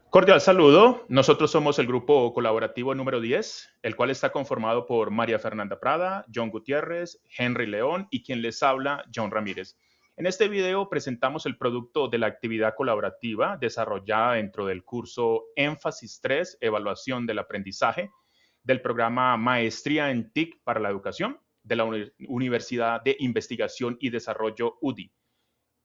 Cordial saludo. Nosotros somos el grupo colaborativo número 10, el cual está conformado por María Fernanda Prada, John Gutiérrez, Henry León y quien les habla, John Ramírez. En este video presentamos el producto de la actividad colaborativa desarrollada dentro del curso Énfasis 3, Evaluación del Aprendizaje, del programa Maestría en TIC para la Educación de la Universidad de Investigación y Desarrollo UDI.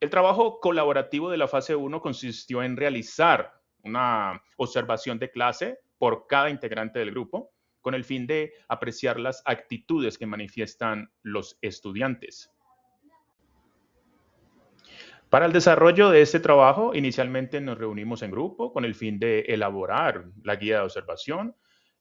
El trabajo colaborativo de la fase 1 consistió en realizar una observación de clase por cada integrante del grupo con el fin de apreciar las actitudes que manifiestan los estudiantes. Para el desarrollo de este trabajo, inicialmente nos reunimos en grupo con el fin de elaborar la guía de observación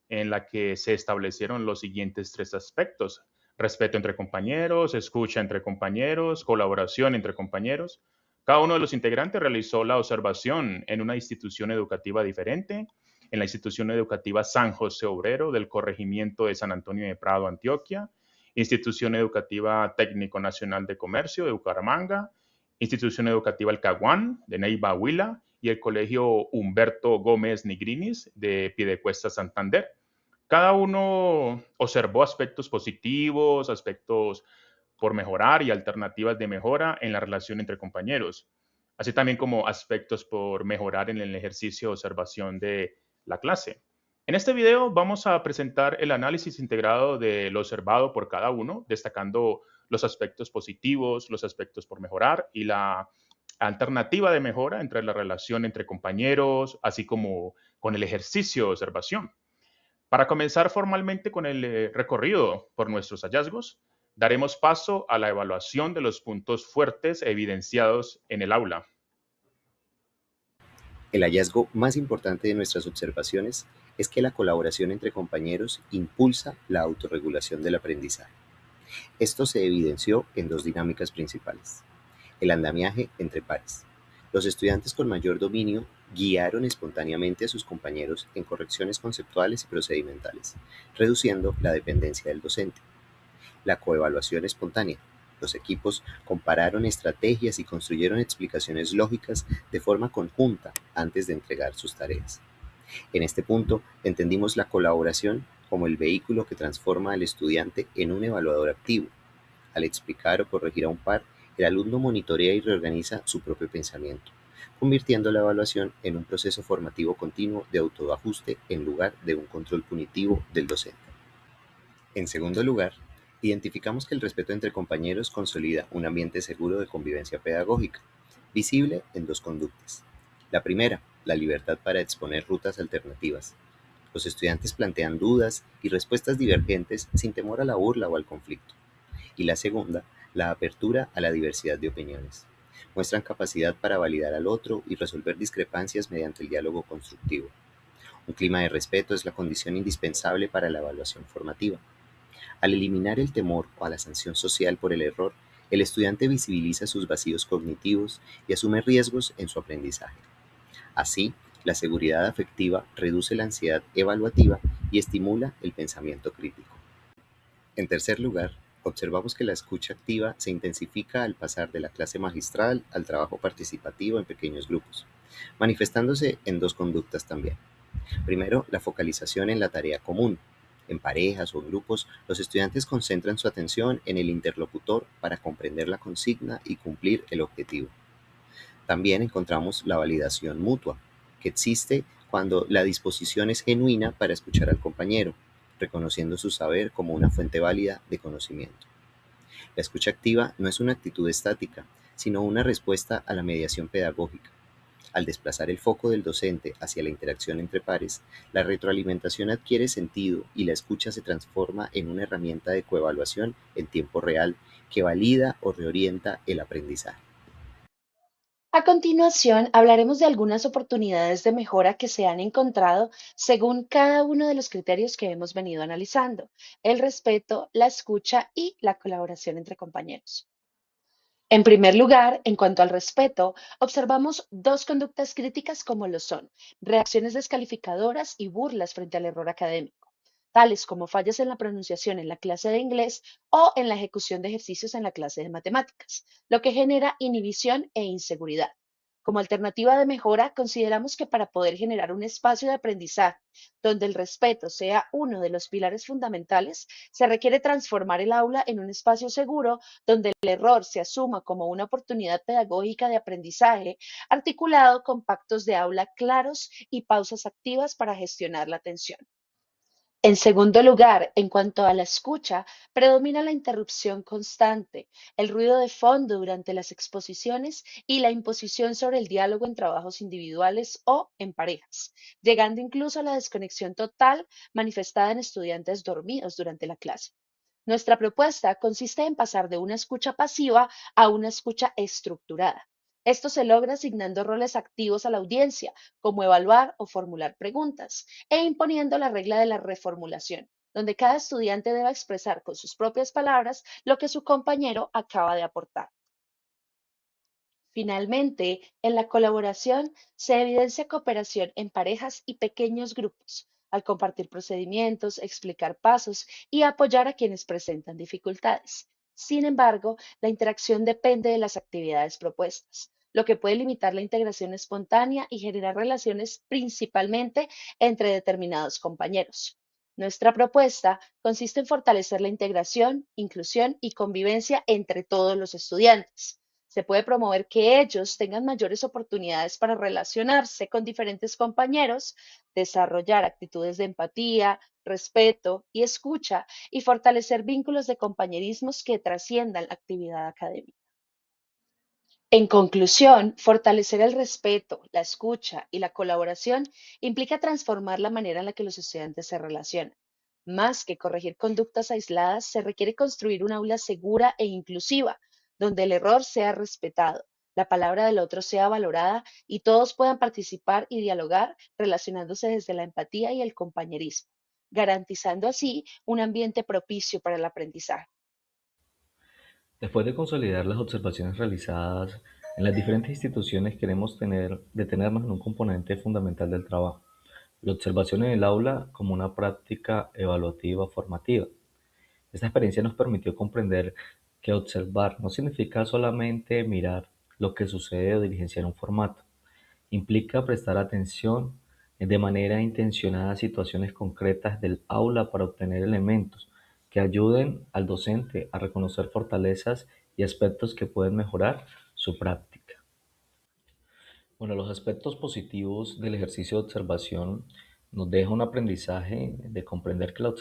en la que se establecieron los siguientes tres aspectos: respeto entre compañeros, escucha entre compañeros, colaboración entre compañeros. Cada uno de los integrantes realizó la observación en una institución educativa diferente, en la institución educativa San José Obrero del corregimiento de San Antonio de Prado, Antioquia, institución educativa Técnico Nacional de Comercio de Bucaramanga, institución educativa El Caguán de Neiva, Huila, y el colegio Humberto Gómez Nigrinis de Piedecuesta, Santander. Cada uno observó aspectos positivos, aspectos por mejorar y alternativas de mejora en la relación entre compañeros, así también como aspectos por mejorar en el ejercicio de observación de la clase. En este video vamos a presentar el análisis integrado de lo observado por cada uno, destacando los aspectos positivos, los aspectos por mejorar y la alternativa de mejora entre la relación entre compañeros, así como con el ejercicio de observación. Para comenzar formalmente con el recorrido por nuestros hallazgos, daremos paso a la evaluación de los puntos fuertes evidenciados en el aula. El hallazgo más importante de nuestras observaciones es que la colaboración entre compañeros impulsa la autorregulación del aprendizaje. Esto se evidenció en dos dinámicas principales. El andamiaje entre pares. Los estudiantes con mayor dominio guiaron espontáneamente a sus compañeros en correcciones conceptuales y procedimentales, reduciendo la dependencia del docente. La coevaluación espontánea. Los equipos compararon estrategias y construyeron explicaciones lógicas de forma conjunta antes de entregar sus tareas. En este punto, entendimos la colaboración como el vehículo que transforma al estudiante en un evaluador activo. Al explicar o corregir a un par, el alumno monitorea y reorganiza su propio pensamiento, convirtiendo la evaluación en un proceso formativo continuo de autoajuste en lugar de un control punitivo del docente. En segundo lugar, identificamos que el respeto entre compañeros consolida un ambiente seguro de convivencia pedagógica, visible en dos conductas. La primera, la libertad para exponer rutas alternativas. Los estudiantes plantean dudas y respuestas divergentes sin temor a la burla o al conflicto. Y la segunda, la apertura a la diversidad de opiniones. Muestran capacidad para validar al otro y resolver discrepancias mediante el diálogo constructivo. Un clima de respeto es la condición indispensable para la evaluación formativa. Al eliminar el temor o a la sanción social por el error, el estudiante visibiliza sus vacíos cognitivos y asume riesgos en su aprendizaje. Así, la seguridad afectiva reduce la ansiedad evaluativa y estimula el pensamiento crítico. En tercer lugar, observamos que la escucha activa se intensifica al pasar de la clase magistral al trabajo participativo en pequeños grupos, manifestándose en dos conductas también. Primero, la focalización en la tarea común. En parejas o en grupos, los estudiantes concentran su atención en el interlocutor para comprender la consigna y cumplir el objetivo. También encontramos la validación mutua, que existe cuando la disposición es genuina para escuchar al compañero, reconociendo su saber como una fuente válida de conocimiento. La escucha activa no es una actitud estática, sino una respuesta a la mediación pedagógica. Al desplazar el foco del docente hacia la interacción entre pares, la retroalimentación adquiere sentido y la escucha se transforma en una herramienta de coevaluación en tiempo real que valida o reorienta el aprendizaje. A continuación, hablaremos de algunas oportunidades de mejora que se han encontrado según cada uno de los criterios que hemos venido analizando: el respeto, la escucha y la colaboración entre compañeros. En primer lugar, en cuanto al respeto, observamos dos conductas críticas como lo son reacciones descalificadoras y burlas frente al error académico, tales como fallas en la pronunciación en la clase de inglés o en la ejecución de ejercicios en la clase de matemáticas, lo que genera inhibición e inseguridad. Como alternativa de mejora, consideramos que para poder generar un espacio de aprendizaje donde el respeto sea uno de los pilares fundamentales, se requiere transformar el aula en un espacio seguro donde el error se asuma como una oportunidad pedagógica de aprendizaje, articulado con pactos de aula claros y pausas activas para gestionar la atención. En segundo lugar, en cuanto a la escucha, predomina la interrupción constante, el ruido de fondo durante las exposiciones y la imposición sobre el diálogo en trabajos individuales o en parejas, llegando incluso a la desconexión total manifestada en estudiantes dormidos durante la clase. Nuestra propuesta consiste en pasar de una escucha pasiva a una escucha estructurada. Esto se logra asignando roles activos a la audiencia, como evaluar o formular preguntas, e imponiendo la regla de la reformulación, donde cada estudiante deba expresar con sus propias palabras lo que su compañero acaba de aportar. Finalmente, en la colaboración se evidencia cooperación en parejas y pequeños grupos, al compartir procedimientos, explicar pasos y apoyar a quienes presentan dificultades. Sin embargo, la interacción depende de las actividades propuestas, lo que puede limitar la integración espontánea y generar relaciones principalmente entre determinados compañeros. Nuestra propuesta consiste en fortalecer la integración, inclusión y convivencia entre todos los estudiantes. Se puede promover que ellos tengan mayores oportunidades para relacionarse con diferentes compañeros, desarrollar actitudes de empatía, respeto y escucha y fortalecer vínculos de compañerismos que trasciendan la actividad académica. En conclusión, fortalecer el respeto, la escucha y la colaboración implica transformar la manera en la que los estudiantes se relacionan. Más que corregir conductas aisladas, se requiere construir un aula segura e inclusiva, donde el error sea respetado, la palabra del otro sea valorada y todos puedan participar y dialogar relacionándose desde la empatía y el compañerismo, garantizando así un ambiente propicio para el aprendizaje. Después de consolidar las observaciones realizadas en las diferentes instituciones, queremos detenernos en un componente fundamental del trabajo: la observación en el aula como una práctica evaluativa formativa. Esta experiencia nos permitió comprender que observar no significa solamente mirar lo que sucede o diligenciar un formato. Implica prestar atención de manera intencionada a situaciones concretas del aula para obtener elementos que ayuden al docente a reconocer fortalezas y aspectos que pueden mejorar su práctica. Bueno, los aspectos positivos del ejercicio de observación nos deja un aprendizaje de comprender que la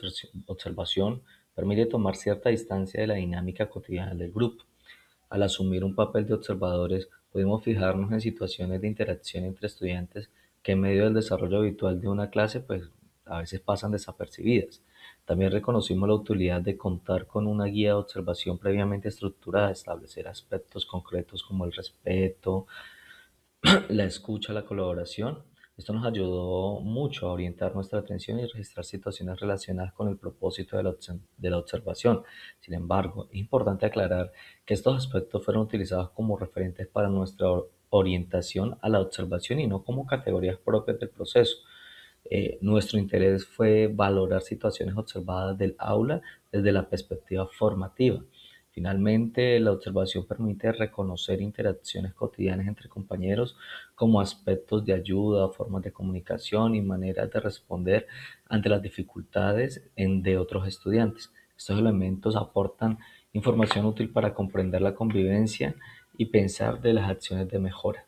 observación permite tomar cierta distancia de la dinámica cotidiana del grupo. Al asumir un papel de observadores, pudimos fijarnos en situaciones de interacción entre estudiantes que en medio del desarrollo habitual de una clase, pues a veces pasan desapercibidas. También reconocimos la utilidad de contar con una guía de observación previamente estructurada, establecer aspectos concretos como el respeto, la escucha, la colaboración. Esto nos ayudó mucho a orientar nuestra atención y registrar situaciones relacionadas con el propósito de la observación. Sin embargo, es importante aclarar que estos aspectos fueron utilizados como referentes para nuestra orientación a la observación y no como categorías propias del proceso. Nuestro interés fue valorar situaciones observadas del aula desde la perspectiva formativa. Finalmente, la observación permite reconocer interacciones cotidianas entre compañeros como aspectos de ayuda, formas de comunicación y maneras de responder ante las dificultades de otros estudiantes. Estos elementos aportan información útil para comprender la convivencia y pensar de las acciones de mejora.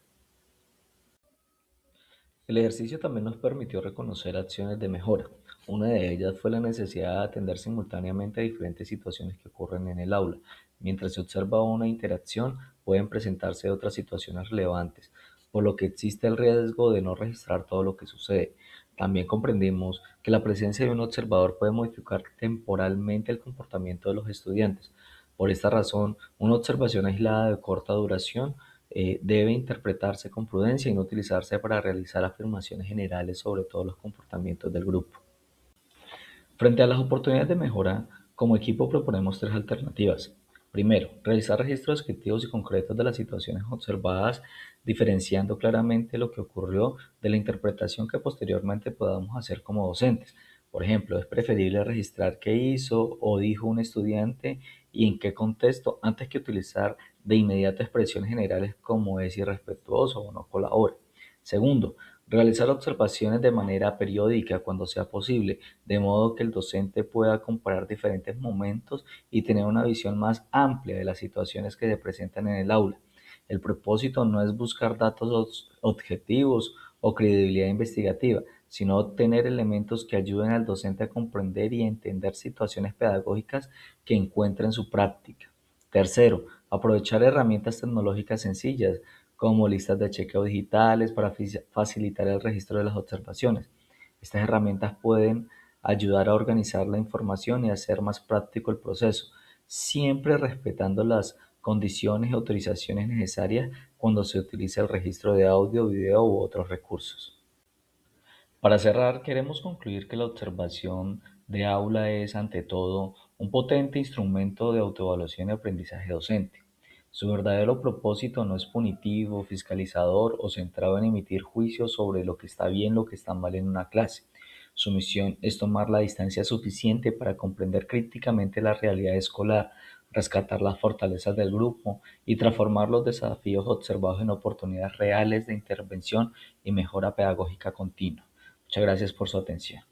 El ejercicio también nos permitió reconocer acciones de mejora. Una de ellas fue la necesidad de atender simultáneamente a diferentes situaciones que ocurren en el aula. Mientras se observa una interacción, pueden presentarse otras situaciones relevantes, por lo que existe el riesgo de no registrar todo lo que sucede. También comprendimos que la presencia de un observador puede modificar temporalmente el comportamiento de los estudiantes. Por esta razón, una observación aislada de corta duración debe interpretarse con prudencia y no utilizarse para realizar afirmaciones generales sobre todos los comportamientos del grupo. Frente a las oportunidades de mejora, como equipo proponemos tres alternativas. Primero, realizar registros descriptivos y concretos de las situaciones observadas, diferenciando claramente lo que ocurrió de la interpretación que posteriormente podamos hacer como docentes. Por ejemplo, es preferible registrar qué hizo o dijo un estudiante y en qué contexto antes que utilizar de inmediato expresiones generales como es irrespetuoso o no colabora. Segundo, realizar observaciones de manera periódica cuando sea posible, de modo que el docente pueda comparar diferentes momentos y tener una visión más amplia de las situaciones que se presentan en el aula. El propósito no es buscar datos objetivos o credibilidad investigativa, sino obtener elementos que ayuden al docente a comprender y entender situaciones pedagógicas que encuentra en su práctica. Tercero, aprovechar herramientas tecnológicas sencillas como listas de chequeo digitales para facilitar el registro de las observaciones. Estas herramientas pueden ayudar a organizar la información y hacer más práctico el proceso, siempre respetando las condiciones y autorizaciones necesarias cuando se utiliza el registro de audio, video u otros recursos. Para cerrar, queremos concluir que la observación de aula es, ante todo, un potente instrumento de autoevaluación y aprendizaje docente. Su verdadero propósito no es punitivo, fiscalizador o centrado en emitir juicios sobre lo que está bien, lo que está mal en una clase. Su misión es tomar la distancia suficiente para comprender críticamente la realidad escolar, rescatar las fortalezas del grupo y transformar los desafíos observados en oportunidades reales de intervención y mejora pedagógica continua. Muchas gracias por su atención.